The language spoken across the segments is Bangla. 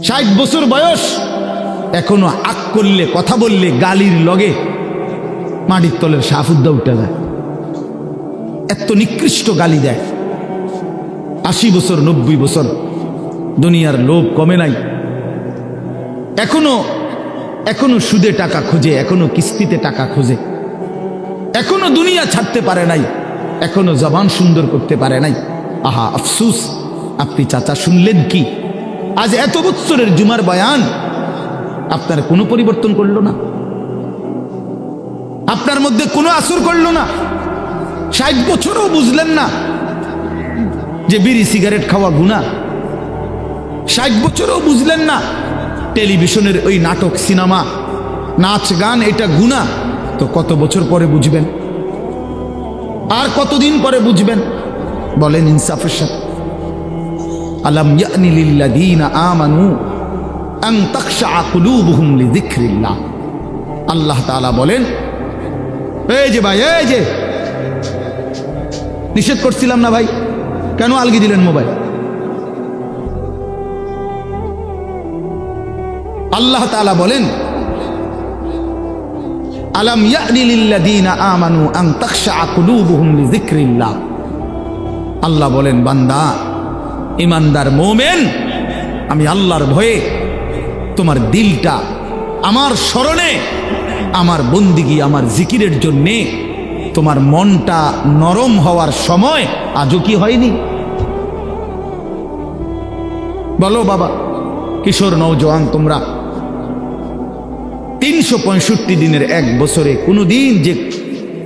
60 বছর বয়স, এখনো আক করলে কথা বললে গালির লগে মাটির তলের সাফুদ্দা উঠে যায়, এত নিকৃষ্ট গালি দেয়। 80 বছর 90 বছর, দুনিয়ার লোভ কমে নাই, এখনো সুদে টাকা খোঁজে, এখনো কিস্তিতে টাকা খোঁজে, এখনো দুনিয়া ছাড়তে পারে নাই, এখনো জবান সুন্দর করতে পারে নাই। আহা আফসুস, আপনি চাচা শুনলেন কি? আজ এত বছরের জুমার বয়ান আপনার কোনো পরিবর্তন করলো না, আপনার মধ্যে কোনো আসর করলো না। 60 বছরও বুঝলেন না যে বিড়ি সিগারেট খাওয়া গুনাহ। 60 বছরও বুঝলেন না টেলিভিশনের ওই নাটক, সিনেমা, নাচ গান এটা গুনাহ। তো কত বছর পরে বুঝবেন? আর কতদিন পরে বুঝবেন? বলেন ইনসাফের সাথে। আলাম ইয়ানি লিল্লাযীনা আমানু আন তাখশা কুলুবুহুম লিযিকরিল্লাহ। আল্লাহ তাআলা বলেন, এই যে ভাই, এই যে নিষেধ করছিলাম না ভাই, কেন আলগি দিলেন মোবাইল? আল্লাহ তাআলা বলেন, আলাম ইয়ানি লিল্লাযীনা আমানু আন তাখশা কুলুবুহুম লিযিকরিল্লাহ। আল্লাহ বলেন, বান্দা, ইমানদার মুমিন, আমি আল্লাহর ভয়ে তোমার দিলটা আমার স্মরণে, আমার বন্দিগি, আমার জিকিরের জন্যে তোমার মনটা নরম হওয়ার সময় আজও কি হয়নি? বলো বাবা, কিশোর নওজোয়ান, তোমরা 365 দিনের এক বছরে কোনোদিন যে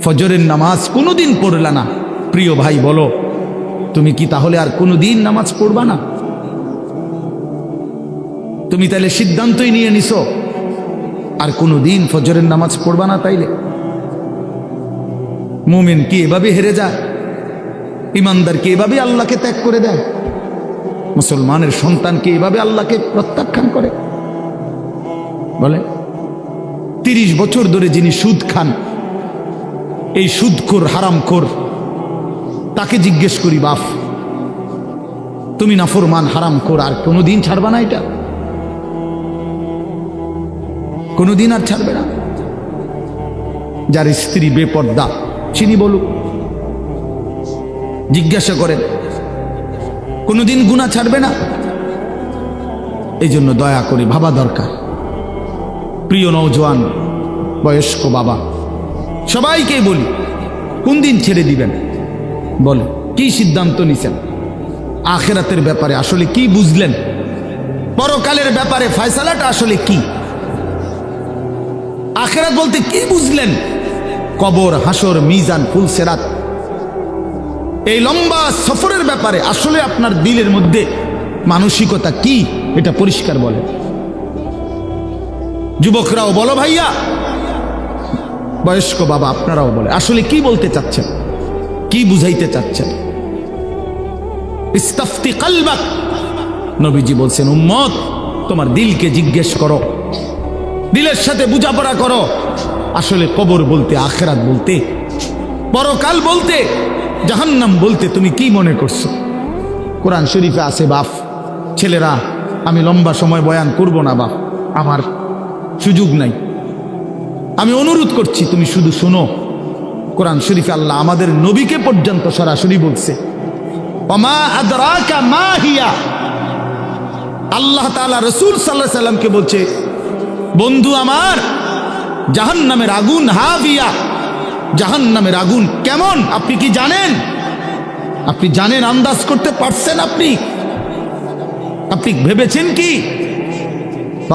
ফজরের নামাজ কোনোদিন পড়লা না, প্রিয় ভাই বলো, তুমি কি তাহলে আর কোনোদিন নামাজ পড়বা না? তুমি তাহলে সিদ্ধান্তই নিয়ে নিছো আর কোনোদিন ফজরের নামাজ পড়বা না? তাইলে মুমিন কি এভাবে হেরে যায়? ইমানদার কি এভাবে আল্লাহকে ত্যাগ করে দেয়? মুসলমানের সন্তান কি এভাবে আল্লাহকে প্রত্যাখ্যান করে? বলে 30 বছর ধরে যিনি সুদ খান, এই সুদখোর হারামখোর, তাকে জিজ্ঞেস করি, বাপ তুমি নাফরমান হারামখোর, আর কোনোদিন ছাড়বা না? এটা কোনোদিন আর ছাড়বে না? যার স্ত্রী বেপর্দা, চিনি বলুক, জিজ্ঞাসা করেন, কোনোদিন গুনাহ ছাড়বে না? এই জন্য দয়া করে ভাবা দরকার। প্রিয় নওজোয়ান, বয়স্ক বাবা, সবাইকে বলি, কোন দিন ছেড়ে দিবেন? বলে কি সিদ্ধান্ত নিছেন? আখিরাতের ব্যাপারে আসলে কি বুঝলেন? পরকালের ব্যাপারে ফয়সালাটা আসলে কি? আখিরাত বলতে কি বুঝলেন? কবর, হাসর, মিজান, ফুলসেরাত, এই লম্বা সফরের ব্যাপারে আসলে আপনার দিলের মধ্যে মানসিকতা কি, এটা পরিষ্কার বলেন। যুবকরাও বলো ভাইয়া, বয়স্ক বাবা আপনারাও বলে, আসলে কি বলতে চাচ্ছেন, কি বুঝাইতে চাচ্ছেন? ইস্তাফতি কলবাক, নবীজি বলছেন, উম্মত তোমার দিলকে জিজ্ঞেস করো, দিলের সাথে বুঝাপড়া করো, আসলে কবর বলতে, আখিরাত বলতে, পরকাল বলতে, জাহান্নাম বলতে তুমি কি মনে করছো? কোরআন শরীফে আছে বাপ, ছেলেরা আমি লম্বা সময় বয়ান করব না বাপ, আমার সুযোগ নাই, আমি অনুরোধ করছি তুমি শুধু শোনো। কোরআন শরীফে আল্লাহ আমাদের নবীকে পর্যন্ত সরাসরি বলছে, ওমা আদরাকা মা হিয়া। আল্লাহ তাআলা রাসূল সাল্লাল্লাহু আলাইহি সাল্লামকে বলছে, বন্ধু আমার, জাহান্নামের আগুন হাবিয়া, জাহান্নামের আগুন কেমন আপনি কি জানেন? আপনি জানেন, আন্দাজ করতে পারছেন? আপনি ভেবেছেন কি?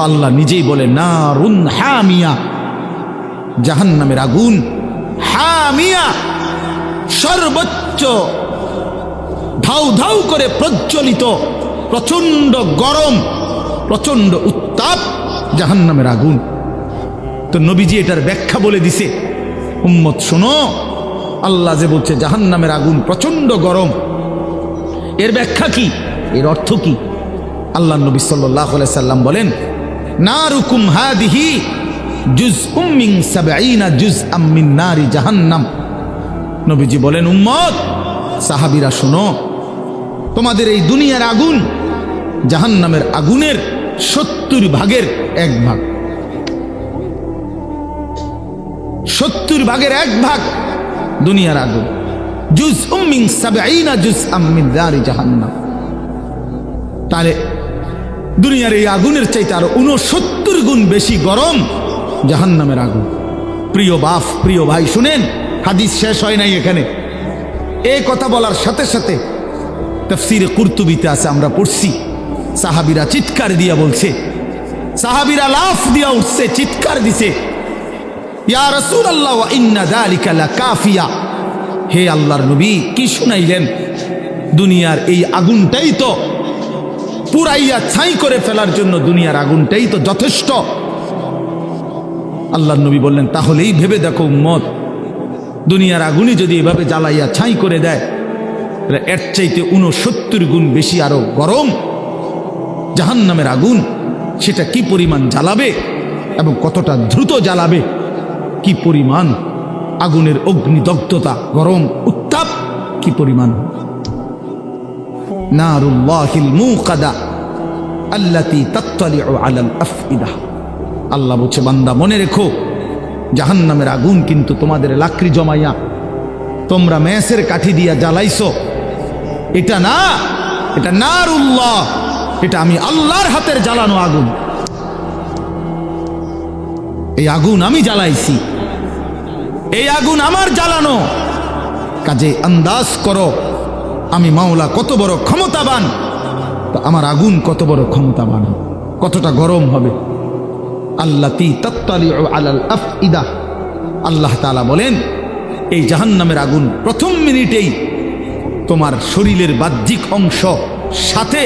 আল্লাহ নিজেই বলে, নারুন হামিয়া, জাহান্নামের আগুন হামিয়া, সর্বোচ্চ ধাউ ধাউ করে প্রজ্বলিত, প্রচন্ড গরম, প্রচন্ড উত্তাপ জাহান্নামের আগুন। তো নবীজি এটার ব্যাখ্যা বলে দিছে, উম্মত শোনো, আল্লাহ যে বলছে জাহান্নামের আগুন প্রচন্ড গরম, এর ব্যাখ্যা কি, এর অর্থ কি? আল্লাহ নবী সাল্লাল্লাহু আলাইহি সাল্লাম বলেন, নারুকুম হাদিহি জুজউম মিন 70 জুজআম মিন নারি জাহান্নাম। নবীজি বলেন, উম্মত, সাহাবীরা শোনো, তোমাদের এই দুনিয়ার আগুন জাহান্নামের আগুনের 70 ভাগের 1 ভাগ, 70 ভাগের 1 ভাগ দুনিয়ার আগুন। জুজউম মিন 70 জুজআম মিন নারি জাহান্নাম। তাহলে দুনিয়ার এই আগুনের চাইতে আরো 69 গুণ বেশি গরম জাহান্নামের আগুন। প্রিয় বাপ, প্রিয় ভাই, শুনেন, হাদিস শেষ হয় নাই এখানে। এই কথা বলার সাথে সাথে তাফসীরে কুরতুবিতে আছে, আমরা পড়ছি, সাহাবীরা চিৎকার দিয়া বলছে, সাহাবীরা লাফ দিয়া উঠছে, চিৎকার দিছে, ইয়া রাসূলুল্লাহ ওয়া ইন্না যালিকা লাকাফিয়া। হে আল্লাহর নবী, কি শুনাইলেন? দুনিয়ার এই আগুনটাই তো পুরাইয়া ছাই করে ফেলার জন্য, দুনিয়ার আগুনটাই তো যথেষ্ট। আল্লাহর নবী বললেন, তাহলেই ভেবে দেখো উম্মত, দুনিয়ার আগুনই যদি এভাবে জ্বালাইয়া ছাই করে দেয়, এর চাইতে 69 গুণ বেশি আরো গরম জাহান্নামের আগুন, সেটা কি পরিমাণ জ্বালাবে এবং কতটা দ্রুত জ্বালাবে, কি পরিমাণ আগুনের অগ্নিদগ্ধতা, গরম উত্তাপ কি পরিমাণ। নারুল্লাহিল মুকাদা আল্লাতী তাত্তালিউ আলাল আফইদা। আল্লাহ বলছে, বান্দা মনে রেখো, জাহান্নামের আগুন কিন্তু তোমাদের লাকড়ি জমাইয়া তোমরা মেসের কাঠি দিয়া জ্বালাইছো, এটা না, এটা নারুল্লাহ, এটা আমি আল্লাহর হাতের জ্বালানো আগুন। এই আগুন আমি জ্বালাইছি, এই আগুন আমার জ্বালানো। কাজে আন্দাজ করো আমি মাওলা কত বড় ক্ষমতাবান, তো আমার আগুন কত বড় ক্ষমতাবান, কতটা গরম হবে। আল্লাতী তাত্তালিউ আলাল আফইদা। আল্লাহ তাআলা বলেন, এই জাহান্নামের আগুন প্রথম মিনিটেই তোমার শরীরের বাহ্যিক অংশ সাথে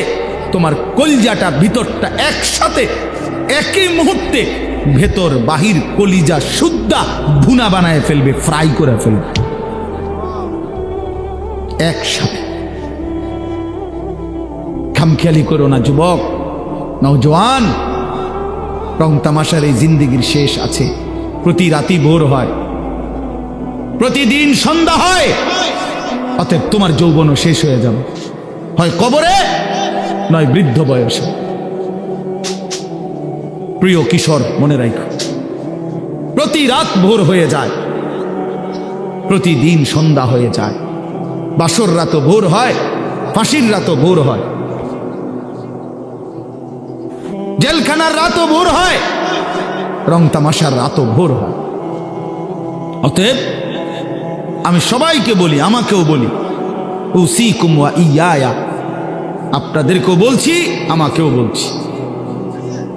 তোমার কলিজাটা, ভিতরটা একসাথে, একই মুহূর্তে ভেতর বাহির কলিজা শুদ্ধা ভুনা বানায় ফেলবে, ফ্রাই করে ফেলবে একসাথে। খামখেয়ালি করো না যুবক, নওজোয়ান, রং তামাশার এই জিন্দেগির শেষ আছে। প্রতি রাতি ভোর হয়, প্রতিদিন সন্ধ্যা হয়, অতএব তোমার যৌবনও শেষ হয়ে যাবে, হয় কবরে নয় বৃদ্ধ বয়সে। প্রিয় কিশোর, মনে রাখো, প্রতি রাত ভোর হয়ে যায়, প্রতিদিন সন্ধ্যা হয়ে যায়, বাসর রাতও ভোর হয়, ফাঁসির রাতও ভোর হয়, জেলখানার রাতও ভোর হয়, রং তামাশার রাতও ভোর হয়। অতএব আমি সবাইকে বলি, আমাকেও বলি, উসিকুম ওয়া ইয়া, আপনাদেরকেও বলছি, আমাকেও বলছি,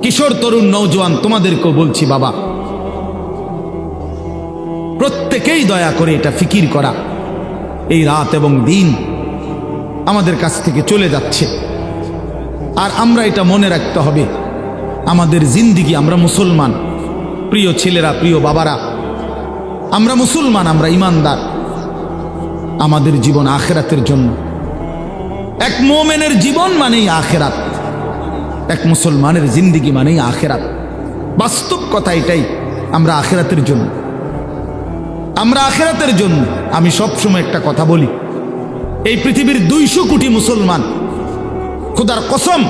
কিশোর তরুণ নওজোয়ান তোমাদেরকেও বলছি, বাবা প্রত্যেকেই দয়া করে এটা ফিকির করা, এই রাত এবং দিন আমাদের কাছ থেকে চলে যাচ্ছে, আর আমরা এটা মনে রাখতে হবে, আমাদের জিন্দিগি, আমরা মুসলমান, প্রিয় ছেলেরা, প্রিয় বাবারা, আমরা মুসলমান, আমরা ইমানদার, আমাদের জীবন আখেরাতের জন্য। এক মুমিনের জীবন মানেই আখেরাত, এক মুসলমানের জিন্দিগি মানেই আখেরাত। বাস্তব কথা এটাই, আমরা আখেরাতের জন্য, আমরা আখেরাতের জন্য। আমি সবসময় একটা কথা বলি, এই পৃথিবীর 200 কোটি মুসলমান, খোদার কসম,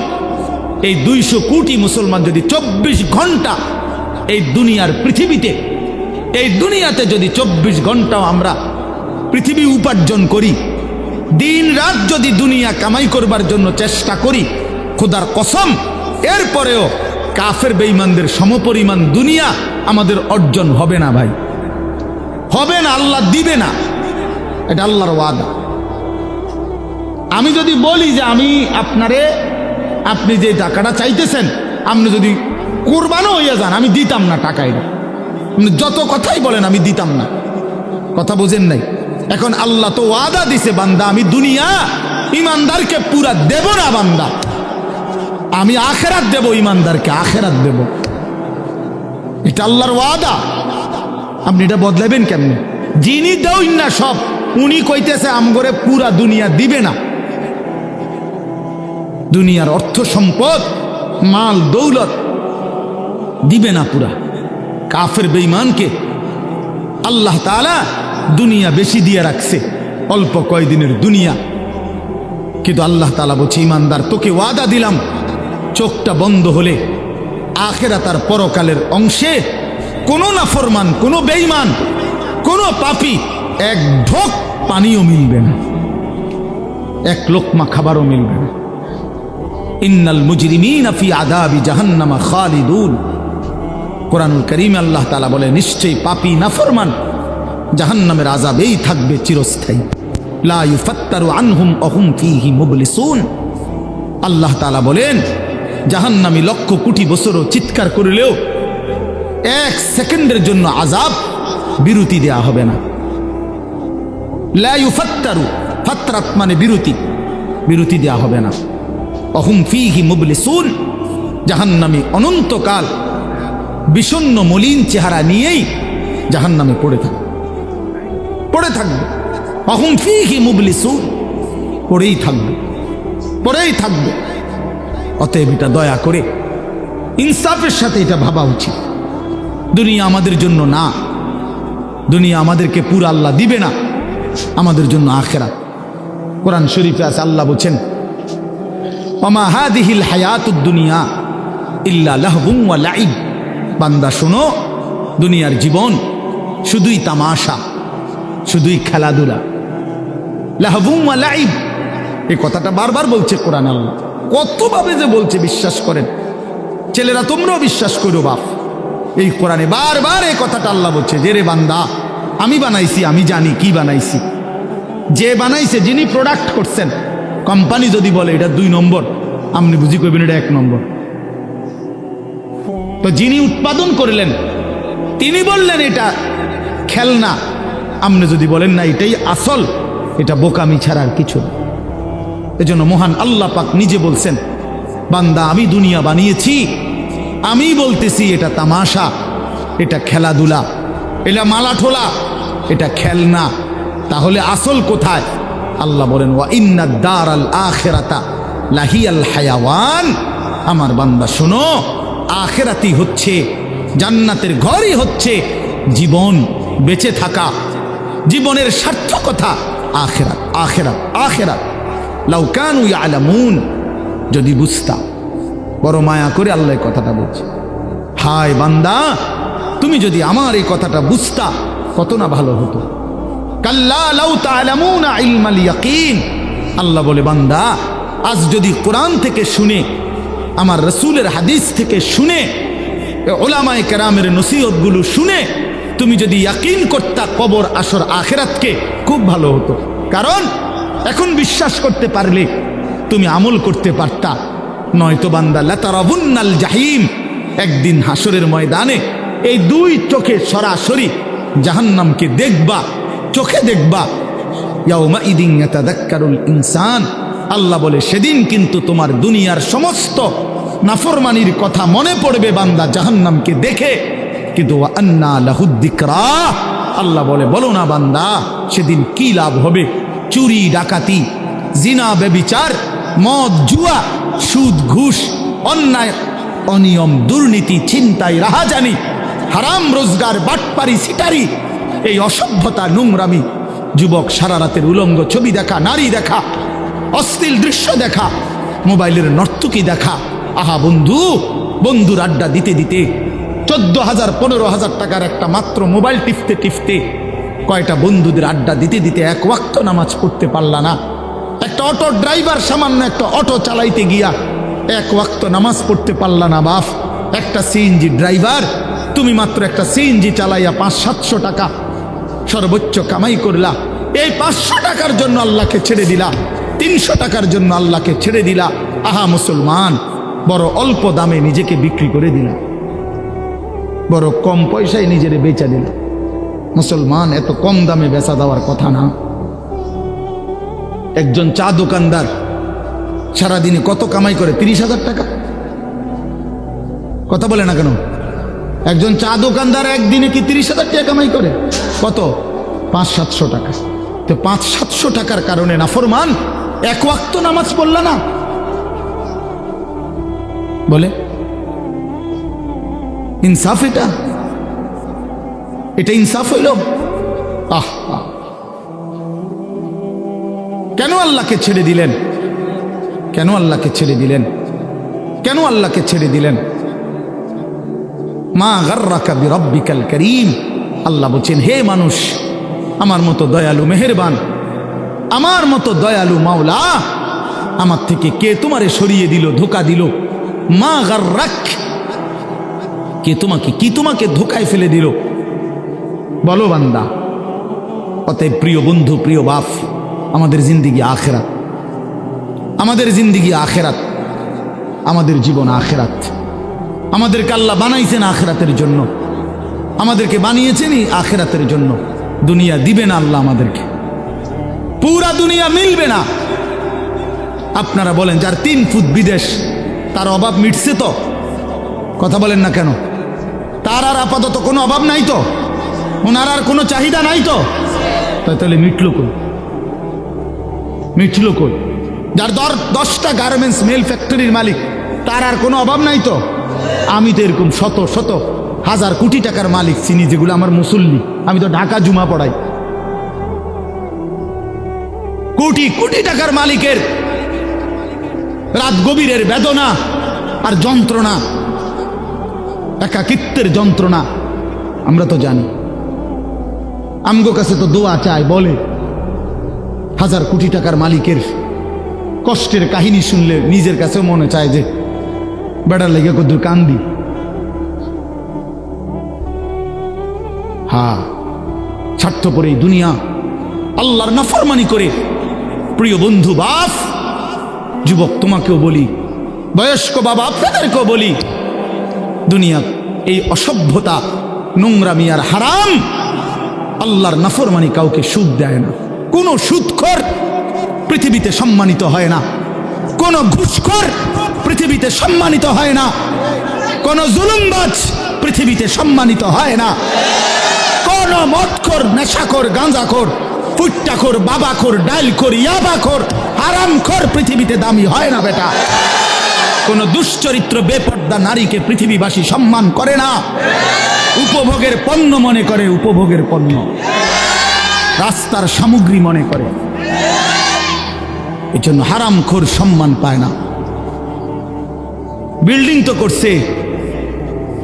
এই 200 কোটি মুসলমান যদি 24 ঘন্টা এই দুনিয়ার পৃথিবীতে, এই দুনিয়াতে যদি 24 ঘন্টাও আমরা পৃথিবী উপার্জন করি, দিন রাত যদি দুনিয়া কামাই করবার জন্য চেষ্টা করি, খোদার কসম এরপরেও কাফের বেঈমানদের সমপরিমাণ দুনিয়া আমাদের অর্জন হবে না ভাই, হবে না, আল্লাহ দিবে না, এটা আল্লাহর ওয়াদা। আমি যদি বলি যে আমি আপনারে, আপনি যে টাকাটা চাইতেছেন, আপনি যদি কুরবানও হইয়া যান, আমি দিতাম না টাকা, এটা যত কথাই বলেন আমি দিতাম না, কথা বোঝেন নাই। এখন আল্লাহ তো ওয়াদা দিছে, বান্দা আমি দুনিয়া ইমানদারকে পুরা দেব না, বান্দা আমি আখেরাত দেব, ইমানদারকে আখেরাত দেব, এটা আল্লাহর ওয়াদা। আপনি এটা বদলাবেন কেমনে? যিনি দেউন না সব, উনি কইতেছে আমগরে পুরা দুনিয়া দিবে না, দুনিয়ার অর্থ সম্পদ, মাল দৌলত দিবে না পুরা। কাফের বেঈমানকে আল্লাহ তাআলা দুনিয়া বেশি দিয়ে রাখছে, অল্প কয়দিনের দুনিয়া, কিন্তু আল্লাহ তাআলা বলছে, ইমানদার তোকে ওয়াদা দিলাম, চোখটা বন্ধ হলে আখিরাত আর পরকালের অংশে কোনো নাফরমান, কোনো বেঈমান, কোনো পাপী এক ঢোক পানিও মিলবে না, এক লোকমা খাবারও মিলবে না। ইন্নাল মুজরিমিনা ফি আযাবি জাহান্নামা খালিদুন। কোরআনুল কারীমে আল্লাহ তাআলা বলে, নিশ্চয়ই পাপী নাফরমান জাহান্নামের আযাবেই থাকবে চিরস্থায়ী। লা ইউফাত্তারু আনহুম ওয়া হুম ফীহি মুবলিসুন। আল্লাহ তাআলা বলেন, জাহান্নামী লক্ষ কোটি বছরও চিৎকার করলেও এক সেকেন্ডের জন্য আযাব বিরতি দেয়া হবে না। লা ইউফাত্তারু, ফাতরাত মানে বিরতি, বিরতি দেয়া হবে না। ওয়া হুম ফীহি মুবলিসুন। জাহান্নামী অনন্তকাল বিষণ্ণ মলিন চেহারা নিয়েই জাহান্নামে পড়ে থাকবে, পড়ে থাকবে। ওয়া হুম ফীহি মুবলিসুন, পড়েই থাকবে, পড়েই থাকবে। অতএব এটা দয়া করে ইনসাফের সাথে এটা ভাবা উচিত। দুনিয়া আমাদের জন্য না, দুনিয়া আমাদেরকে পুরো আল্লাহ দিবে না, আমাদের জন্য আখিরাত। কোরআন শরীফে আছে, আল্লাহ বলেন, ওমা হাদিহিল হায়াতুদ দুনিয়া ইল্লা লাহবুন ওয়া লাইব। বান্দা শোনো, দুনিয়ার জীবন শুধুই তামাশা, শুধুই খেলাধুলা। লাহবুন ওয়া লাইব, এই কথাটা বারবার বলছে কোরআন। আল্লাহ কতভাবে যে বলছে বিশ্বাস করেন, ছেলেরা তোমরাও বিশ্বাস করো বাপ। এই কোরআনে বারবার এই কথাটা আল্লাহ বলছে যে রে বান্দা, আমি বানাইছি, আমি জানি কি বানাইছি। যে বানাইছে, যিনি প্রোডাক্ট করছেন, কোম্পানি যদি বলে এটা 2 নম্বর, আপনি বুঝি করবেন এটা 1 নম্বর। তো যিনি উৎপাদন করলেন তিনি বললেন এটা খেলনা, আপনি যদি বলেন না এটাই আসল, এটা বোকামি ছাড়া আর কিছু না। এজন্য মহান আল্লাহ পাক নিজে বলছেন, বান্দা আমি দুনিয়া বানিয়েছি, আমি বলতেছি এটা তামাশা, এটা খেলাধুলা, এটা মালাঠোলা, এটা খেলনা। তাহলে আসল কোথায়? আল্লাহ বলেন, ওয়া ইন্নাদ দারাল আখিরাতা লাহিয়াল হায়াওয়ান। আমার বান্দা শোনো, আখিরাতই হচ্ছে, জান্নাতের ঘরই হচ্ছে জীবন, বেঁচে থাকা, জীবনের সার্থকতা আখিরাত, আখিরাত, আখিরাত। লাউ কানু ইয়ালামুন, যদি বুঝতা। বড় মায়া করে আল্লাহ কথাটা বলছে, হায় বান্দা, তুমি যদি আমার এই কথাটা বুঝতা কত না ভালো হতো। কাল্লা লাউ তা'লামুনা ইলমাল ইয়াকিন। আল্লাহ বলে, বান্দা আজ যদি কোরআন থেকে শুনে, আমার রাসূলের হাদিস থেকে শুনে, উলামায়ে কেরামের নসিহতগুলো শুনে তুমি যদি ইয়াকিন করতা কবর, আসর, আখিরাতকে, খুব ভালো হতো। কারণ এখন বিশ্বাস করতে পারলে তুমি আমল করতে পারতা। নয়তো বান্দা লাতারাবুন্নাল জাহিম, একদিন হাসরের ময়দানে এই 2 চোখে সরাসরি জাহান্নামকে দেখবা, চোখে দেখবা। ইয়াউমা ইদিন ইয়াতাযাক্কারুল ইনসান। আল্লাহ বলে, সেদিন কিন্তু তোমার দুনিয়ার সমস্ত নাফরমানির কথা মনে পড়বে বান্দা জাহান্নামকে দেখে। কিন্তু ওয়া আন্না লাহুদ যিকরা। আল্লাহ বলে, বলো না বান্দা সেদিন কি লাভ হবে? চুরি ডাকাতি, জিনা ব্যভিচার, মদ জুয়া, সুদ ঘুষ, অন্যায় অনিয়ম, দুর্নীতি, ছিনতাই, রাহাজানি, হারাম রোজগার, বাটপারি, সিটারি, এই অসভ্যতা, নোংরামি, যুবক সারা রাতের উলঙ্গ ছবি দেখা, নারী দেখা, অশ্লীল দৃশ্য দেখা, মোবাইলের নর্তকী দেখা। আহা বন্ধু, বন্ধুর আড্ডা দিতে দিতে 14,000 15,000 টাকার একটা মাত্র মোবাইল টিপতে টিপতে কয়টা বন্ধুদের আড্ডা দিতে দিতে 1 ওয়াক্ত নামাজ পড়তে পারলা না। একটা অটো ড্রাইভার সামান্য একটা অটো চালাইতে গিয়া 1 ওয়াক্ত নামাজ পড়তে পারলা না বাপ। একটা সিএনজি ড্রাইভার, তুমি মাত্র একটা সিএনজি চালাইয়া 500-700 টাকা সর্বোচ্চ কামাই করলা। এই 500 টাকার জন্য আল্লাহকে ছেড়ে দিলা, 300 টাকার জন্য আল্লাহকে ছেড়ে দিলা। আহা মুসলমান, বড় অল্প দামে নিজেকে বিক্রি করে দিলা, বড় কম পয়সায় নিজেরে বেচা দিলা। মুসলমান, এত কম দামে বেচা দেওয়ার কথা না। একজন চা দোকানদার সারাদিনে কত কামাই করে? 30,000 টাকা। কথা বলে না কেন? একজন চা দোকানদার একদিনে কি 30,000 টাকা কামাই করে? কত? 500-700 টাকা। তো 500-700 টাকার কারণে নাফরমান 1 ওয়াক্ত নামাজ পড়ল না। বলে ইনসাফ? এটা ইনসাফ হইল? কেন আল্লাহকে ছেড়ে দিলেন? কেন আল্লাহকে ছেড়ে দিলেন? কেন আল্লাহকে ছেড়ে দিলেন? মা গাররাকা বিরাব্বিকাল কারীম। আল্লাহ বলছেন, হে মানুষ, আমার মতো দয়ালু মেহেরবান, আমার মতো দয়ালু মাওলা, আমার থেকে কে তোমারে সরিয়ে দিল, ধোকা দিল? মা গাররাক, কে তোমাকে, কি তোমাকে ধোকায় ফেলে দিল? বলো বান্দা। অতএব প্রিয় বন্ধু, প্রিয় বাপ, আমাদের জিন্দিগি আখেরাত, আমাদের জিন্দিগি আখেরাত, আমাদের জীবন আখেরাত। আমাদেরকে আল্লাহ বানাইছেন আখেরাতের জন্য, আমাদেরকে বানিয়েছেনই আখেরাতের জন্য। দুনিয়া দিবে না আল্লাহ আমাদেরকে, পুরা দুনিয়া মিলবে না। আপনারা বলেন, যার 3 ফুট বিদেশ, তার অভাব মিটছে তো? কথা বলেন না কেন? তার আর আপাতত কোনো অভাব নাই তো? ওনার আর কোনো চাহিদা নাই তো? তাহলে মিটল কই? মিটল কই? যার 10টা গার্মেন্টস মেল ফ্যাক্টরির মালিক, তার আর কোনো অভাব নাই তো? আমি তো এরকম শত শত হাজার কোটি টাকার মালিক চিনি, যেগুলো আমার মুসল্লি। আমি তো ঢাকা জুমা পড়াই। কোটি কোটি টাকার মালিকের রাত গভীরের বেদনা আর যন্ত্রণা, একাকিত্বের যন্ত্রণা আমরা তো জানি। আমগো কাছে তো দোয়া চায়, বলে হাজার কোটি টাকার মালিকের কষ্টের কাহিনী শুনলে নিজের কাছেও মনে চায় যে বেড়ার লেগে কদ্দুর কান্দি। হ্যাঁ, স্বার্থপর এই দুনিয়া, আল্লাহর নাফরমানি করে। প্রিয় বন্ধু বাপ, যুবক তোমাকেও বলি, বয়স্ক বাবা আপনাদেরকেও বলি, দুনিয়া এই অসভ্যতা, নোংরামি আর হারাম, আল্লাহর নাফরমানি কাউকে সুখ দেয় না। কোন সুদখোর পৃথিবীতে সম্মানিত হয় না, কোন ঘুষখোর পৃথিবীতে সম্মানিত হয় না, কোন জুলুমবাজ পৃথিবীতে সম্মানিত হয় না, কোন মদখোর, নেশাখোর, গাঁজাখোর, ফুট্টাখোর, বাবাখোর, ডাইলখোর, ইয়াবাখোর, হারামখোর পৃথিবীতে দামি হয় না বেটা। কোন দুশ্চরিত্র বেপর্দা নারীকে পৃথিবীবাসী সম্মান করে না, উপভোগের পণ্য মনে করে, উপভোগের পণ্য, রাস্তার সামগ্রী মনে করে। এই জন্য হারামখোর সম্মান পায় না। বিল্ডিং তো করছে,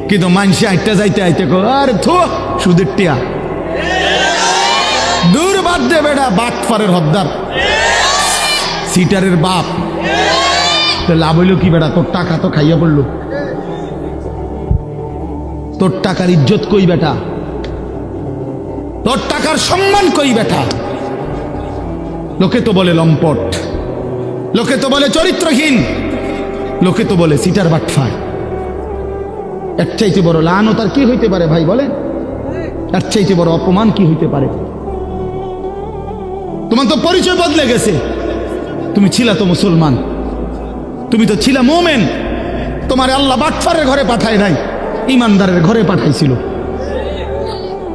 কিন্তু মানুষে আইটা যাইতে আইতে আর থো সুদের টিয়া, দূর বাদ দে বেড়া, বাটফারের হদ্দার, সিটারের বাপ। লাভ হইল কি বেড়া? তোর টাকা তো খাইয়া পড়লো, তোর টাকার ইজ্জত কই বেটা? তোর টাকার সম্মান কই বেটা? লোকে তো বলে লম্পট, লোকে তো বলে চরিত্রহীন, লোকে তো বলে সিটার বাটফার। এর চাইতে বড় লানত আর কি হইতে পারে ভাই বলেন? এর চাইতে বড় অপমান কি হইতে পারে? তোমার তো পরিচয় বদলে গেছে। তুমি ছিলা তো মুসলমান, তুমি তো ছিলা মোমেন, তোমার আল্লাহ বাটফারের ঘরে পাঠায় নাই, ইমানদারের ঘরে পাঠাইছিল।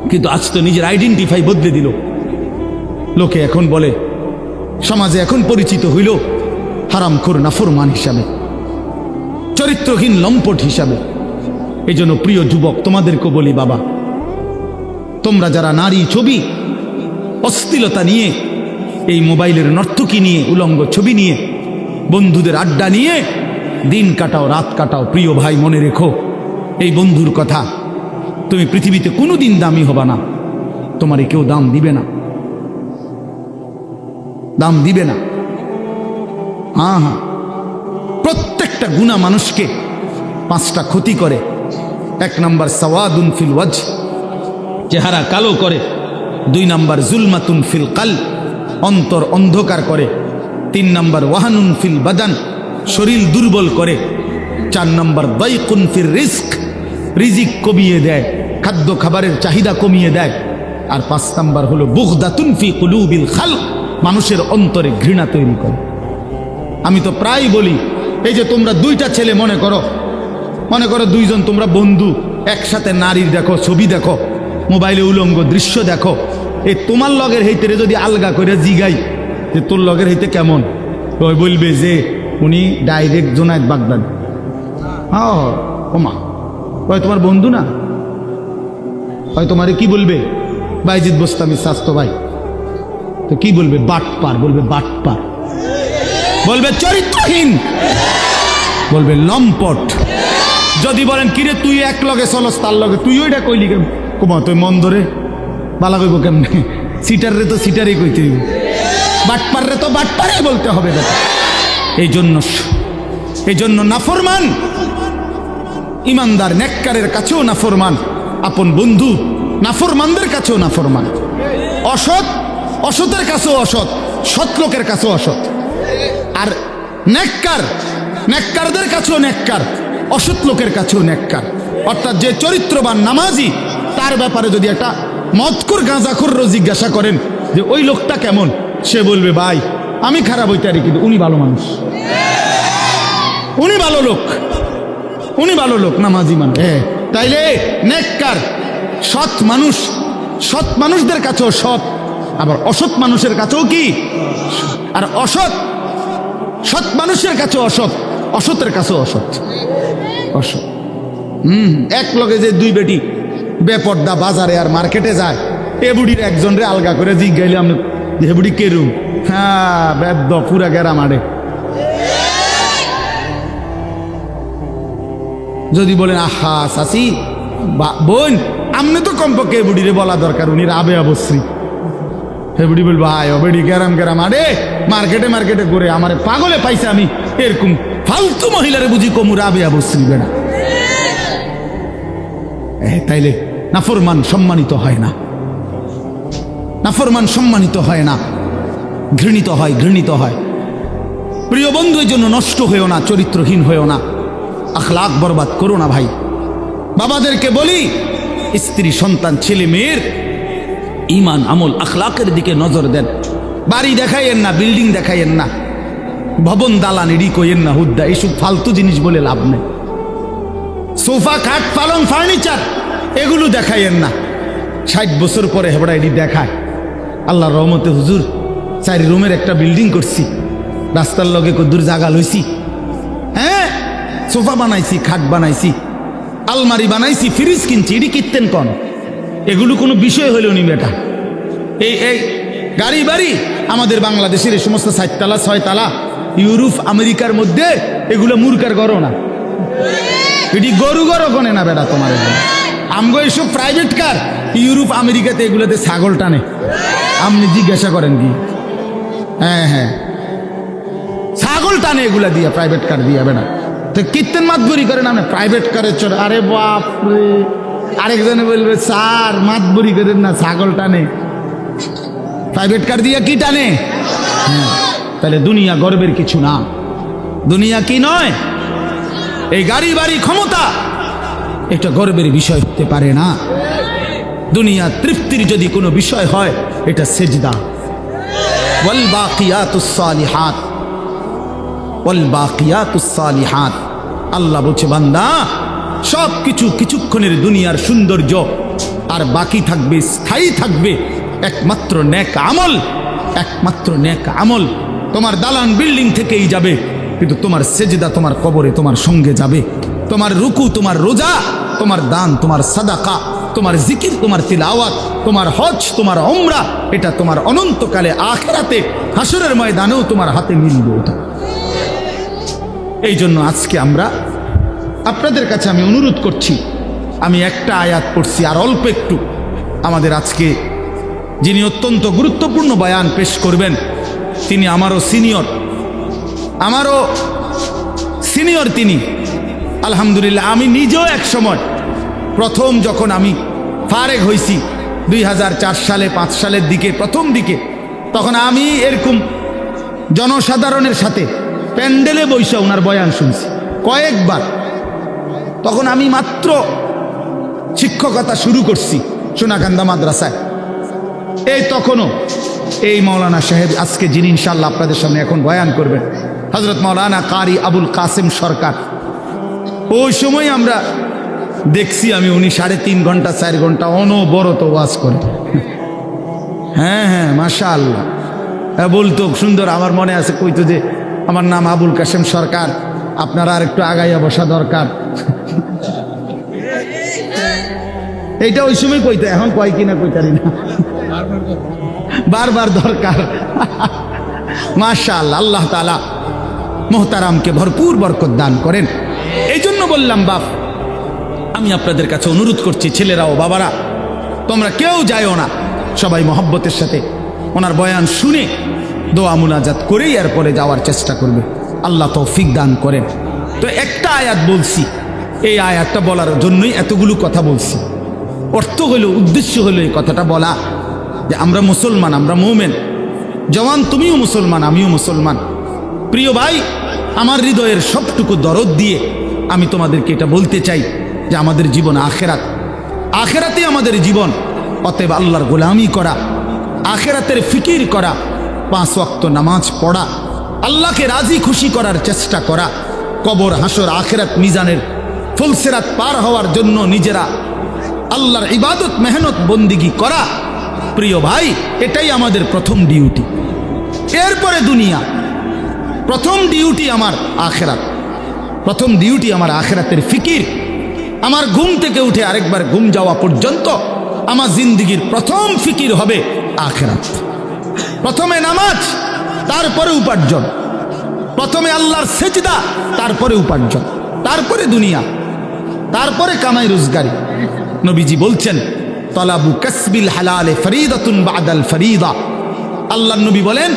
কিন্তু আজ তো নিজের আইডেন্টিফাই বদলে দিল। লোকে এখন বলে, সমাজে এখন পরিচিত হইল হারামখোর, নাফরমান হিসাবে, চরিত্রহীন, লম্পট হিসাবে। এই জন্য প্রিয় যুবক তোমাদেরকে বলি, বাবা, তোমরা যারা নারী ছবি, অশ্লীলতা নিয়ে, এই মোবাইলের নর্তকী নিয়ে, উলঙ্গ ছবি নিয়ে, বন্ধুদের আড্ডা নিয়ে দিন কাটাও, রাত কাটাও, প্রিয় ভাই মনে রেখো এই বন্ধুর কথা, তুমি পৃথিবীতে কোনোদিন দামি হবা না, তোমারে কেউ দাম দিবে না, দাম দিবে না। হ্যাঁ হ্যাঁ, প্রত্যেকটা গুনাহ মানুষকে 5টা ক্ষতি করে। 1 নাম্বার সাওয়াদুন ফিল ওয়াজহ, চেহারা কালো করে। 2 নাম্বার জুলমাতুন ফিল কালব, অন্তর অন্ধকার করে। 3 নাম্বার ওয়াহানুন ফিল বাদান, শরীর দুর্বল করে। 4 নাম্বার দাইকুন ফির রিজক, রিজিক কমিয়ে দেয়, খাদ্য খাবারের চাহিদা কমিয়ে দেয়। আর 5 নাম্বার হলো বুগদাতুন ফি কুলুবিল খালক, মানুষের অন্তরে ঘৃণা তৈরি করে। আমি তো প্রায় বলি, এই যে তোমরা 2টা ছেলে মনে করো 2 জন তোমরা বন্ধু, একসাথে নারীর দেখো, ছবি দেখো, মোবাইলে উলঙ্গ দৃশ্য দেখো, এই তোমার লগের হইতে যদি আলগা করে জিগাই যে তোর লগের হইতে কেমন, ওই বলবে যে উনি ডাইরেক্ট জোনায়েদ বাগদাদি। হ্যাঁ ওমা, ওই তোমার বন্ধু না, ওই তোমারে কি বলবে? বাইজিদ বোস্তামি স্বাস্থ্য ভাই। তো কি বলবে? বাটপার বলবে, বাটপার বলবে, চরিত্রহীন। বলবে লম্পট। যদি বলেন কিরে তুই এক লগে চলস তার লগে, তুই ওইটা কইলি কেন? কুমা তুই মন ধরে বালা কইব কেমনে? সিটার রে তো সিটারই কইতে হইব, বাটপার রে তো বাটপারে বলতে হবে। এই জন্য নাফরমান ইমানদার নেককারের কাছেও নাফরমান, আপন বন্ধু নাফরমানদের কাছেও নাফরমান, অসতের কাছেও অসৎ, সৎ লোকের কাছেও অসৎ। আর নেককারদের কাছেও নেককার, অসৎ লোকের কাছেও নেককার। অর্থাৎ যে চরিত্রবান নামাজি, তার ব্যাপারে যদি একটা মদখোর গাঁজাখোরও জিজ্ঞাসা করেন যে ওই লোকটা কেমন, সে বলবে ভাই আমি খারাপ হইতে পারি কিন্তু উনি ভালো মানুষ, উনি ভালো লোক নামাজি মানুষ। তাইলে নেককার সৎ মানুষদের কাছেও সৎ, আবার অসৎ মানুষের কাছেও কি? আর সৎ মানুষের কাছেও অসৎ, অসতের কাছেও অসৎ। এক লগে যে দুই বেটি বেপর্দা বাজারে আর মার্কেটে যায়, এ বুড়ির একজন রে আলগা করে জিজ্ঞাইলে আমি হে বুড়ি কেরুম, হ্যাঁ বেদ্য পুরা গেরা মারে। যদি বলেন আহা চাচি বোন, আমনে তো কমপক্ষে এ বুড়িরে বলা দরকার, উনি রাবে অবশ্যই। হে বুড়ি বলবো আয় বেড়ি গেরাম আরে মার্কেটে ঘুরে আমারে পাগলে পাইছে, আমি এরকম ফালতু মহিলারে বুঝি কমু রাবে অবশ্যই বেড়া। তাইলে নাফরমান সম্মানিত হয় না, নাফরমান সম্মানিত হয় না, ঘৃণিত হয়। প্রিয় বন্ধু, এই জন্য নষ্ট হয়েও না, চরিত্রহীন হয়েও না, আখলাক বরবাদ করো না ভাই। বাবাদেরকে বলি, স্ত্রী সন্তান ছেলে মেয়ের ইমান আমল আখলাকের দিকে নজর দেন। বাড়ি দেখাইয়েন না, বিল্ডিং দেখাইয়েন না, ভবন দালান এডি কইয়েন না, হুদ্দা এইসব ফালতু জিনিস বলে লাভ নেই। সোফা খাট পালং ফার্নিচার এগুলো দেখাইয়েন না। 60 বছর পরে হেবড়া এডি দেখায়। আল্লাহর রহমতে হুজুর 4 রুমের একটা বিল্ডিং করছি, রাস্তার লগে কদ্দুর জায়গা লইছি, হ্যাঁ সোফা বানাইছি, খাট বানাইছি, আলমারি বানাইছি, ফ্রিজ কিনছি, এডি কিনতেন কন? এগুলো কোনো বিষয় হইল নি বেটা। এই গাড়ি বাড়ি আমাদের বাংলাদেশের এই সমস্ত 4 তালা 6 তালা, ইউরোপ আমেরিকার মধ্যে এগুলো মূর্খার গড় না, এটি গরু গনে না বেটা তোমার। আমগো এইসব প্রাইভেট কার ইউরোপ আমেরিকাতে এগুলোতে ছাগল টানে, আপনি জিজ্ঞাসা করেন কি? হ্যাঁ ছাগল টানে এগুলা দিয়া, প্রাইভেট কার দিয়া বেটা। তো কীর্তন মাতবরি করেন আপনি প্রাইভেট কারের চড়, আরে বাপরে। আরেকজনে বলবে স্যার মাতবরি করেন না, ছাগল টানে, প্রাইভেট কার দিয়া কি টানে? তাহলে দুনিয়া গর্বের কিছু না, দুনিয়া কি নয়, এই গাড়ি বাড়ি ক্ষমতা এটা গর্বের বিষয় হতে পারে না। দুনিয়া তৃপ্তির যদি কোনো বিষয় হয়, এটা সেজদা। ওয়াল বাকিয়াতুস সালিহাত, ওয়াল বাকিয়াতুস সালিহাত, আল্লাহ বলছে বান্দা সব কিছু কিছুক্ষণের দুনিয়ার সৌন্দর্য, আর বাকি থাকবে, স্থায়ী থাকবে একমাত্র নেক আমল, একমাত্র নেক আমল। তোমার দালান বিল্ডিং থেকেই যাবে, কিন্তু তোমার সেজদা তোমার কবরে তোমার সঙ্গে যাবে। তোমার রুকু, তোমার রোজা, তোমার দান, তোমার সাদাকা, তোমার জিকির, তোমার তিলাওয়াত, তোমার হজ, তোমার উমরা, এটা তোমার অনন্তকালে আখিরাতে হাসরের ময়দানেও তোমার হাতে মিলবে ওটা। এই জন্য আজকে আমরা আপনাদের কাছে আমি অনুরোধ করছি, আমি একটা আয়াত পড়ছি আর অল্প একটু। আমাদের আজকে যিনি অত্যন্ত গুরুত্বপূর্ণ বয়ান পেশ করবেন, তিনি আমারও সিনিয়র তিনি। আলহামদুলিল্লাহ, আমি নিজেও এক সময় প্রথম যখন আমি ফারেগ হয়েছি 2004 সালে 5 সালের দিকে, প্রথম দিকে, তখন আমি এরকম জনসাধারণের সাথে প্যান্ডেলে বৈশা ওনার বয়ান শুনছি কয়েকবার। তখন আমি মাত্র শিক্ষকতা শুরু করছি সোনাকান্দা মাদ্রাসায়। এই তখনও এই মৌলানা সাহেব, আজকে যিনি ইনশাআল্লাহ আপনাদের সামনে এখন বয়ান করবেন, হযরত মাওলানা কারি আবুল কাসেম সরকার, ওই সময় আমরা দেখছি আমি উনি 3.5 ঘন্টা 4 ঘন্টা অনবরত ওয়াজ করে। হ্যাঁ মাশাআল্লাহ বলতো সুন্দর। আমার মনে আছে কইতো যে আমার নাম আবুল কাসেম সরকার, আপনারা আর একটু আগাইয়া বসা দরকার। এইটা ওই সময় কইতো, এখন কয় কিনা কইতারি না, বারবার দরকার। মাশাআল্লাহ, আল্লাহ তাআলা মোহতারামকে ভরপুর বরকত দান করেন। এই জন্য বললাম বাপ, আমি আপনাদের কাছে অনুরোধ করছি, ছেলেরা ও বাবারা, তোমরা কেউ যাইও না, সবাই মহব্বতের সাথে ওনার বয়ান শুনে দোয়া মুনাজাত করেই এরপরে যাওয়ার চেষ্টা করবে। আল্লাহ তৌফিক দান করেন। তো একটা আয়াত বলছি, এই আয়াতটা বলার জন্যই এতগুলো কথা বলছি। অর্থ হলো, উদ্দেশ্য হলো এই কথাটা বলা যে আমরা মুসলমান, আমরা মুমিন। জওয়ান, তুমিও মুসলমান, আমিও মুসলমান। প্রিয় ভাই, আমার হৃদয়ের সবটুকু দরদ দিয়ে আমি তোমাদেরকে এটা বলতে চাই যে আমাদের জীবন আখেরাত, আখেরাতে আমাদের জীবন। অতএব আল্লাহর গোলামি করা, আখেরাতের ফিকির করা, 5 ওয়াক্ত নামাজ পড়া, আল্লাহকে রাজি খুশি করার চেষ্টা করা, কবর হাসর আখেরাত মিজানের ফুলসেরাত পার হওয়ার জন্য নিজেরা আল্লাহর ইবাদত মেহনত বন্দিগি করা। প্রিয় ভাই, এটাই আমাদের প্রথম ডিউটি। এরপরে দুনিয়া। প্রথম ডিউটি আমার আখেরাত, প্রথম ডিউটি আমার আখেরাতের ফিকির। আমার ঘুম থেকে উঠে আরেকবার ঘুম যাওয়া পর্যন্ত আমার জিন্দিগির প্রথম ফিকির হবে আখেরাত। প্রথমে নামাজ, তারপরে উপার্জন। প্রথমে আল্লাহর সেজদা, তারপরে উপার্জন, তারপরে দুনিয়া, তারপরে কামাই রোজগারি। নবীজি বলছেন, তলাবু কাসবিল হালালে ফরিদাতুন বাদাল ফরিদা। আল্লাহর নবী বলেন,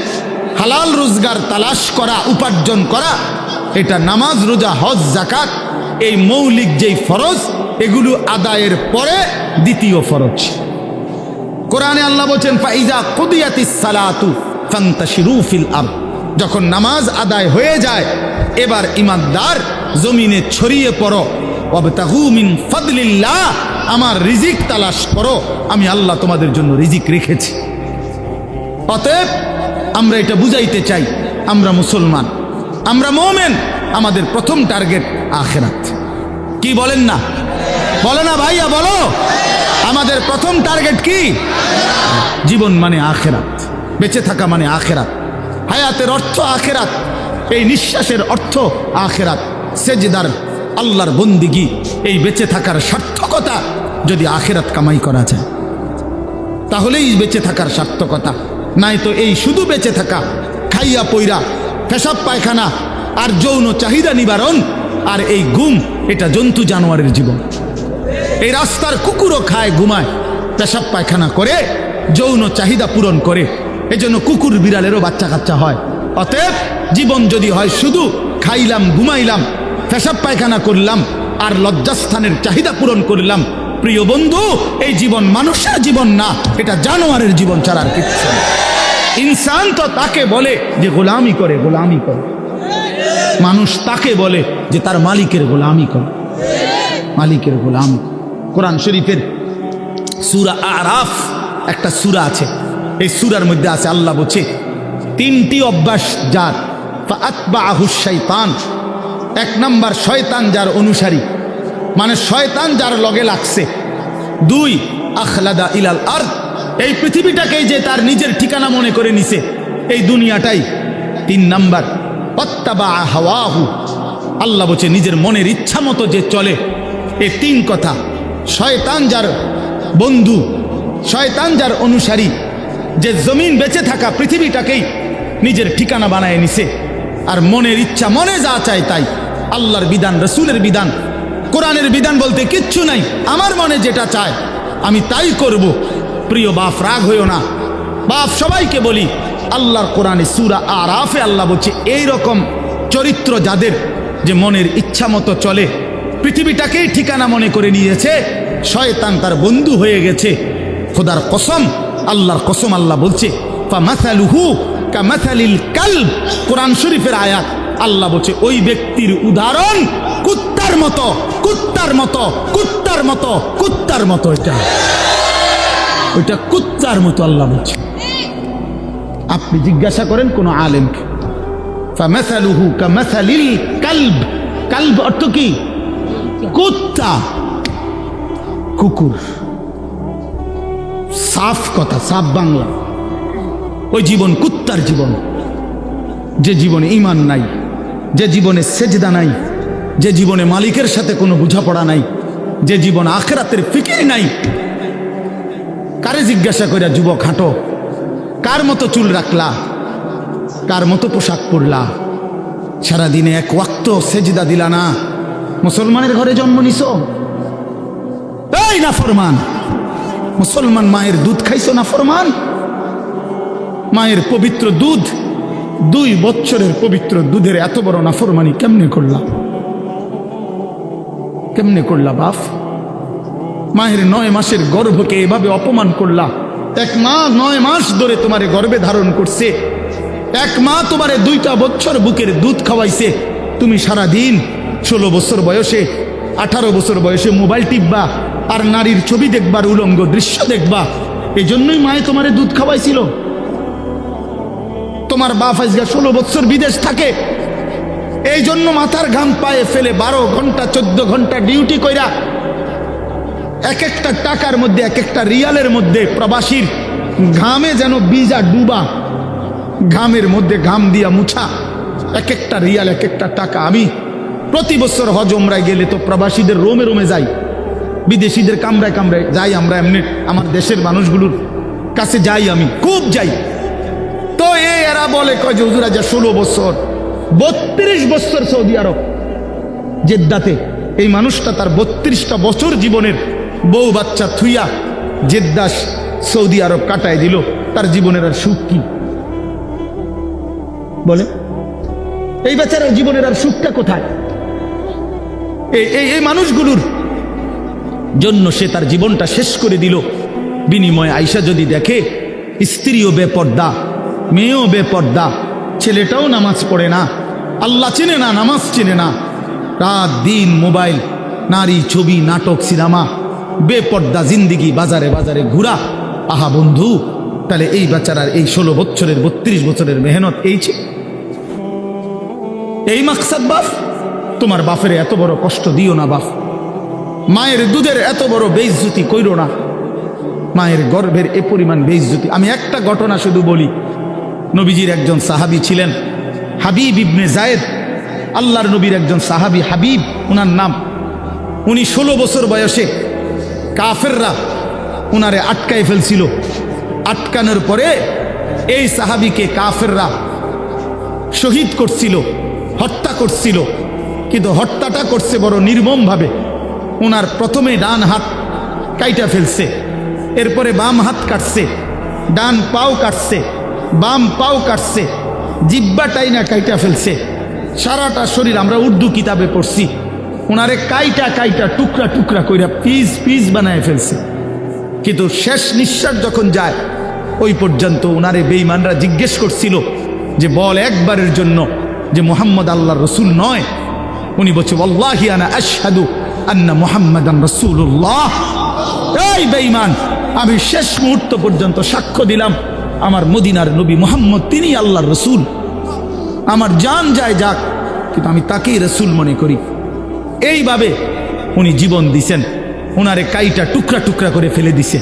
হালাল রোজগার তালাশ করা, উপার্জন করা, এটা নামাজ, রোজা, হজ, যাকাত, এই মৌলিক যেই ফরজ, এগুলো আদায়ের পরে দ্বিতীয় ফরজ। কোরআনে আল্লাহ বলছেন, ফাইজা কুদিয়াতিস সালাতু ফান্তাশিরু ফিল আরদ। যখন নামাজ আদায় হয়ে যায়, এবার ইমানদার জমিনে ছড়িয়ে পড়ো। ওয়াবতাগু মিন ফাদলিল্লাহ, আমার রিজিক তালাশ করো, আমি আল্লাহ তোমাদের জন্য রিজিক রেখেছি। অতএব আমরা এটা বুঝাইতে চাই, আমরা মুসলমান, আমরা মুমিন, আমাদের প্রথম টার্গেট আখেরাত। কি বলেন না? বলো না ভাইয়া, বলো। আমাদের প্রথম টার্গেট কি? জীবন মানে আখেরাত, বেঁচে থাকা মানে আখেরাত, হায়াতের অর্থ আখেরাত, এই নিঃশ্বাসের অর্থ আখেরাত, সেজদার আল্লাহর বন্দিগি, এই বেঁচে থাকার সার্থকতা যদি আখেরাত কামাই করা যায়, তাহলেই বেঁচে থাকার সার্থকতা। নাই তো এই শুধু বেঁচে থাকা, খাইয়া পইরা, পেশাব পায়খানা আর যৌন চাহিদা নিবারণ, আর এই ঘুম, এটা জন্তু জানোয়ারের জীবন। এই রাস্তার কুকুরও খায়, ঘুমায়, পেশাব পায়খানা করে, যৌন চাহিদা পূরণ করে। এজন্য কুকুর বিড়ালেরও বাচ্চা কাচ্চা হয়। অতএব জীবন যদি হয় শুধু খাইলাম, ঘুমাইলাম, পেশাব পায়খানা করলাম আর লজ্জাস্থানের চাহিদা পূরণ করলাম, প্রিয় বন্ধু, এই জীবন মানুষের জীবন না, এটা জানোয়ারের জীবন ছাড়া আর কিচ্ছু না। ইনসান তো তাকে বলে যে গোলামি করে, গোলামি করে। মানুষ তাকে বলে যে তার মালিকের গোলামি করে, মালিকের গোলামি। কোরআন শরীফের সূরা আরাফ একটা সূরা আছে, এই সূরার মধ্যে আছে, আল্লাহ বলছে 3টি অভ্যাস যার, ফাআতবাআহুশ শাইতান। 1 নাম্বার, শয়তান যার অনুসারী, মানে শয়তান যার লগে লাগছে। 2, আখলাদা ইলাল আরদ, এই পৃথিবীটাকেই যে তার নিজের ঠিকানা মনে করে নিছে, এই দুনিয়াটাই। 3 নাম্বার, ওয়াত্তাবা হাওয়াহু, আল্লাহ বলছে নিজের মনের ইচ্ছা মতো যে চলে। এই 3 কথা, শয়তান যার বন্ধু, শয়তান যার অনুসারী, যে জমিন বেঁচে থাকা পৃথিবীটাকেই নিজের ঠিকানা বানায় নিছে, আর মনের ইচ্ছা, মনে যা চায় তাই। আল্লাহর বিধান, রসুলের বিধান, কোরআনের বিধান বলতে কিচ্ছু নাই, আমার মনে যেটা চায় আমি তাই করব। প্রিয় বাপ, রাগ হইও না বাপ, সবাইকে বলি, আল্লাহর কোরআনে সূরা আরাফে আল্লাহ বলছে এইরকম চরিত্র যাদের, যে মনের ইচ্ছা মতো চলে, পৃথিবীটাকেই ঠিকানা মনে করে নিয়েছে, শয়তান তার বন্ধু হয়ে গেছে। খোদার কসম, আল্লাহর কসম, আল্লাহ বলছে ফামাসালুহু কামাসালিল কালব। কোরআন শরীফের আয়াত, আল্লাহ বলছে ওই ব্যক্তির উদাহরণ কুত্তার মতো, কুত্তার মতো, কুত্তার মতো, কুত্তার মতো। এটা ওইটা কুত্তার মতো আল্লাহ বলছে। আপনি জিজ্ঞাসা করেন কোন আলেমকে, ফামাসালুহু কামাসালিল কালব। কালব অর্থ কি? কুত্তা, কুকুর। সাফ কথা, সাফ বাংলা। ওই জীবন কুত্তার জীবন, যে জীবনে ঈমান নাই, যে জীবনে সেজদা নাই, যে জীবনে মালিকের সাথে কোনো বোঝাপড়া নাই, যে জীবন আখিরাতের ফিকির নাই। কারে জিজ্ঞাসা কইরা যুবক হাঁটো, কার মতো চুল রাখলা, কার মতো পোশাক পরলা, সারাদিনে এক ওয়াক্ত সেজদা দিলা না, মুসলমানের ঘরে জন্ম নিছো? এই নাফরমান, মুসলমান মায়ের দুধ খাইছো নাফরমান? মায়ের পবিত্র দুধ, 2 বছরের পবিত্র দুধের এত বড় নাফরমানি কেমনে করলা? কেমনে করলা বাপ? মায়ের 9 মাসের গর্ভকে এভাবে অপমান করলা। এক মা 9 মাস ধরে তোমারে গর্ভে ধারণ করছে, এক মা তোমারে 2টা বছর বুকের দুধ খাওয়াইছে। তুমি সারা দিন 16 বছর বয়সে, 18 বছর বয়সে মোবাইল টিপবা আর নারীর ছবি দেখবার, উলঙ্গ দৃশ্য দেখবা। এই জন্যই মায়ে তোমারে দুধ খাওয়াইছিল। তোমার বাপ আজকে 16 বছর বিদেশ থাকে, এই জন্য মাথার ঘাম পায়ে ফেলে 12 ঘন্টা 14 ঘন্টা ডিউটি কইরা এক একটা টাকার মধ্যে, এক একটা রিয়ালের মধ্যে প্রবাসীর ঘামে যেন বীজা ডুবা, ঘামের মধ্যে ঘাম দিয়া মুছা, এক একটা রিয়াল, এক একটা টাকা। আমি প্রতি বছর হজ ওমরায় গেলে তো প্রবাসীদের রোমে রোমে যাই, বিদেশিদের কামরায় কামরায় যাই। আমরা এমনি আমার দেশের মানুষগুলোর কাছে যাই, আমি খুব যাই। তো এরা বলে কয় যে হুজুর আজ 16 বছর, 32 বছর সৌদি আরব জেদ্দাতে। এই মানুষটা তার 32টা বছর জীবনের বউ বাচ্চা থুইয়া জেদ্দা সৌদি আরব কাটায় দিল। তার জীবনের আর সুখ কি বলে? এই বেচারার জীবনের আর সুখটা কোথায়? এই মানুষগুলোর জন্য সে তার জীবনটা শেষ করে দিল। বিনিময়ে আইসা যদি দেখে স্ত্রীও বেপর্দা, মেয়েও বেপর্দা, ছেলেটাও নামাজ পড়ে না, আল্লাহ চেনে না, নামাজ চেনে না, রাত দিন মোবাইল, নারী, ছবি, নাটক, সিনেমা, বেপর্দা জিন্দিগি, বাজারে বাজারে ঘুরা। আহা বন্ধু, তাহলে এই বেচারার এই 16 বছরের 32 বছরের মেহনত এই মাকসাদ বাপ? তোমার বাপের এত বড় কষ্ট দিও না বাপ। মায়ের দুধের এত বড় বেইজ্জতি কইরো না, মায়ের গর্ভের এ পরিমাণ বেইজ্জতি। আমি একটা ঘটনা শুধু বলি। নবীজির একজন সাহাবী ছিলেন হাবিব ইবনে জায়েদ, আল্লাহর নবীর একজন সাহাবী হাবিব উনার নাম। উনি 16 বছর বয়সে কাফেররা উনারে আটকায় ফেলছিল। আটকানোর পরে এই সাহাবীকে কাফেররা শহীদ করছিল, হত্যা করছিল। কিন্তু হত্যাটা করছে বড় নির্মমভাবে। ওনার প্রথমে ডান হাত কাইটা ফেলছে, এরপরে বাম হাত কাটছে, ডান পাও কাটছে, বাম পাও কাটছে, জিব্বাটাই না কাইটা ফেলছে, সারাটা শরীর। আমরা উর্দু কিতাবে পড়ছি, ওনারে কাইটা কাইটা টুকরা টুকরা কইরা পিস পিস বানায় ফেলছে। কিন্তু শেষ নিঃশ্বাস যখন যায়, ওই পর্যন্ত ওনারে বেঈমানরা জিজ্ঞেস করছিল যে বল একবারের জন্য যে মুহাম্মদ আল্লাহর রসুল নয়। উনি বলছে ওয়াল্লাহি আনা আশহাদু আন্না মুহাম্মাদান রাসূলুল্লাহ। এই বেঈমান, আমি শেষ মুহূর্ত পর্যন্ত সাক্ষ্য দিলাম আমার মদিনার নবী মুহাম্মদ তিনি আল্লাহর রসুল। আমার জান যায় যাক, কিন্তু আমি তাকেই রসুল মনে করি। এইভাবে উনি জীবন দিছেন। ওনারে কাইটা টুকরা টুকরা করে ফেলে দিছে।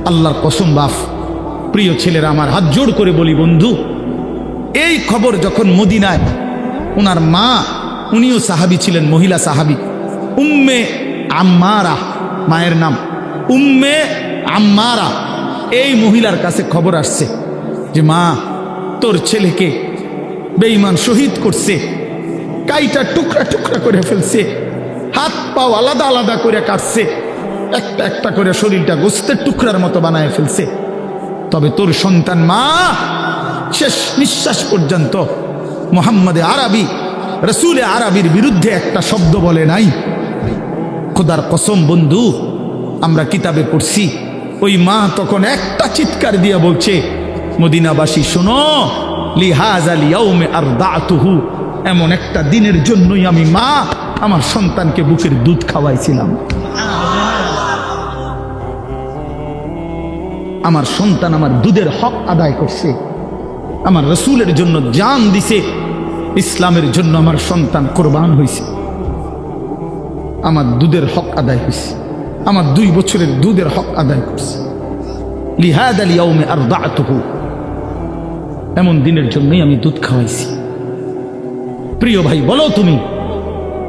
আল্লাহর কসম বাপ, প্রিয় ছেলেরা, আমার হাত জোড় করে বলি বন্ধু, এই খবর যখন মদিনায় ওনার মা, উনিও সাহাবী ছিলেন, মহিলা সাহাবী, উম্মে আম্মারা মায়ের নাম, উম্মে আম্মারা, এই মহিলার কাছে খবর আসছে যে মা, তোর ছেলেকে বেঈমান শহীদ করছে, কাইটা টুকরা টুকরা করে ফেলছে, হাত পাও আলাদা আলাদা করে কাটছে, একটা একটা করে শরীরটা গোস্তের টুকরার মতো বানায় ফেলছে। তবে তোর সন্তান মা শেষ নিঃশ্বাস পর্যন্ত মুহাম্মদে আরবি, রসুলে আরবির বিরুদ্ধে একটা শব্দ বলে নাই। খোদার কসম বন্ধু, আমরা কিতাবে পড়ছি, ওই মা তখন একটা চিৎকার দিয়া বলছে, মদিনাবাসী শোনো, লিহাযা লিয়াউমে আরদাতুহু, এমন একটা দিনের জন্যই আমি মা আমার সন্তানকে বুকের দুধ খাওয়াইছিলাম। আমার সন্তান আমার দুধের হক আদায় করছে, আমার রসুলের জন্য জান দিছে, ইসলামের জন্য আমার সন্তান কোরবান হয়েছে, আমার দুধের হক আদায় হয়েছে, আমার 2 বছরের দুধের হক আদায় করছে। লিহাযা লিয়াউমে আরদাতুহু, এমন দিনের জন্যই আমি দুধ খাওয়াইছি। প্রিয় ভাই, বলো তুমি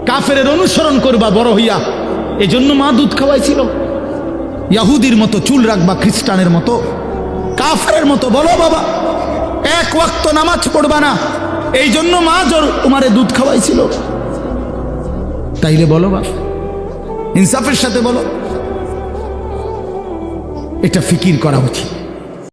কাফেরের অনুসরণ করবা বড় হইয়া, এজন্য মা দুধ খাওয়াইছিল? ইয়াহুদির মতো চুল রাখবা, খ্রিস্টানের মতো, কাফেরের মতো? বলো বাবা, 1 ওয়াক্ত নামাজ পড়বা না, এই জন্য মা তোমারে দুধ খাওয়াইছিল? তাইলে বলো বাপ, ইনসাফের সাথে বলো। এটা ফিকির করা উচিত।